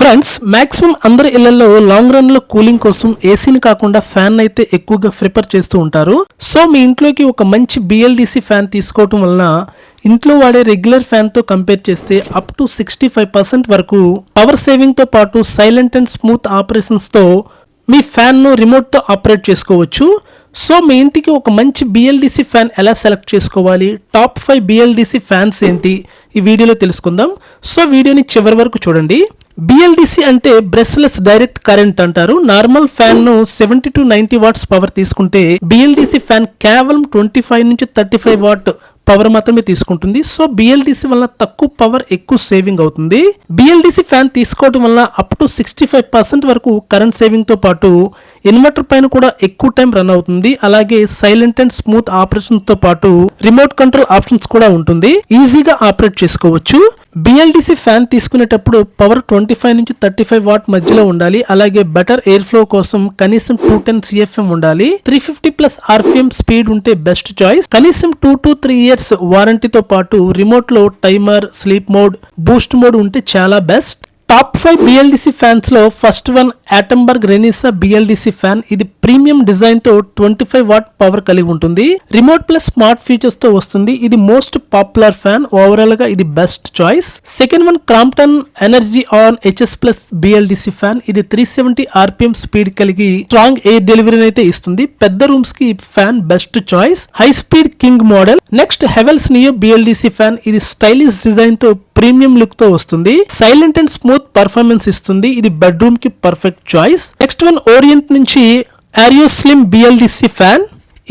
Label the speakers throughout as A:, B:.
A: Friends maximum అందరి ఇళ్లలో long run లో కూలింగ్ కోసం ఏసీని కాకుండా ఫ్యాన్ అయితే ఎక్కువగా ప్రిఫర్ చేస్తూ ఉంటారు. సో మీ ఇంట్లోకి ఒక మంచి BLDC ఫ్యాన్ తీసుకోవటం వలన ఇంట్లో వాడే రెగ్యులర్ ఫ్యాన్ తో కంపేర్ చేస్తే అప్ టు 65% వరకు పవర్ సేవింగ్ తో పాటు సైలెంట్ అండ్ స్మూత్ ఆపరేషన్స్ తో మీ ఫ్యాన్ ను రిమోట్ తో ఆపరేట్ చేసుకోవచ్చు. సో మీ ఇంటికి ఒక మంచి BLDC ఫ్యాన్ ఎలా సెలెక్ట్ చేసుకోవాలి, టాప్ 5 BLDC ఫ్యాన్స్ ఏంటి ఈ వీడియోలో తెలుసుకుందాం. సో వీడియోని చివరి వరకు చూడండి. BLDC అంటే బ్రష్లెస్ డైరెక్ట్ కరెంట్ అంటారు. నార్మల్ ఫ్యాన్ ను 70 to 90 వాట్స్ పవర్ తీసుకుంటే BLDC ఫ్యాన్ కేవలం 25 నుంచి 35 వాట్ పవర్ మాత్రమే తీసుకుంటుంది. సో BLDC వల్ల తక్కువ పవర్ ఎక్కువ సేవింగ్ అవుతుంది. BLDC ఫ్యాన్ తీసుకోవడం వల్ల అప్ టు 65% వరకు కరెంట్ సేవింగ్ తో పాటు ఇన్వర్టర్ పైన కూడా ఎక్కువ టైం రన్ అవుతుంది. అలాగే సైలెంట్ అండ్ స్మూత్ ఆపరేషన్ తో పాటు రిమోట్ కంట్రోల్ ఆప్షన్స్ కూడా ఉంటుంది. ఈజీగా ఆపరేట్ చేసుకోవచ్చు. BLDC ఫ్యాన్ తీసుకునేటప్పుడు పవర్ 25 నుంచి 35 వాట్ మధ్యలో ఉండాలి. అలాగే బెటర్ ఎయిర్ ఫ్లో కోసం కనీసం 210 CFM ఉండాలి. 350+ RPM స్పీడ్ ఉంటే బెస్ట్ చాయిస్. కనీసం 2 to 3 ఇయర్స్ వారంటీతో పాటు రిమోట్ లో timer, sleep mode, Boost mode ఉంటే చాలా బెస్ట్. టాప్ 5 BLDC ఫ్యాన్స్ లో ఫస్ట్ వన్ యాటంబర్గ్ రెనిసా BLDC ఫ్యాన్. ఇది ప్రీమియం డిజైన్ తో 25 వాట్ పవర్ కలిగి ఉంటుంది. రిమోట్ ప్లస్ స్మార్ట్ ఫీచర్స్ తో వస్తుంది. ఇది మోస్ట్ పాపులర్ ఫ్యాన్. ఓవరాల్ గా ఇది best choice. Second one Crompton energy on HS+ BLDC fan. ఇది 370 RPM స్పీడ్ కలిగి స్ట్రాంగ్ ఎయిర్ డెలివరీ అయితే ఇస్తుంది. పెద్ద రూమ్స్ కి fan best choice. High speed king model. Next Havells neo BLDC fan. ఇది stylish design తో ప్రీమియం లుక్ తో వస్తుంది. సైలెంట్ అండ్ స్మూత్ పర్ఫార్మెన్స్ ఇస్తుంది. ఇది బెడ్రూమ్ కి perfect choice. Next one orient నుంచి ఆరియో స్లిమ్ BLDC ఫ్యాన్.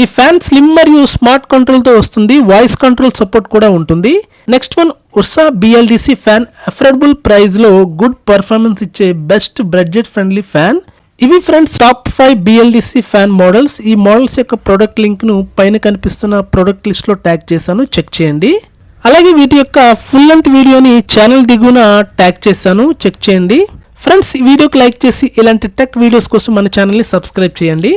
A: ఈ ఫ్యాన్ స్లిమ్ మరియు స్మార్ట్ కంట్రోల్ తో వస్తుంది. వాయిస్ కంట్రోల్ సపోర్ట్ కూడా ఉంటుంది. Next one Usha BLDC fan. Affordable price లో గుడ్ పర్ఫార్మెన్స్ ఇచ్చే బెస్ట్ బడ్జెట్ ఫ్రెండ్లీ ఫ్యాన్. ఇవి friends top 5 BLDC fan models. ఈ మోడల్స్ యొక్క ప్రొడక్ట్ లింక్ ను పైన కనిపిస్తున్న ప్రొడక్ట్ లిస్ట్ లో ట్యాగ్ చేశాను, చెక్ చేయండి. అలాగే వీటి యొక్క ఫుల్ లెంత్ వీడియోని ఛానల్ దిగున ట్యాగ్ చేశాను, చెక్ చేయండి. ఫ్రెండ్స్ ఈ వీడియోకి లైక్ చేసి ఇలాంటి టెక్ వీడియోస్ కోసం మన ఛానల్ని సబ్స్క్రైబ్ చేయండి.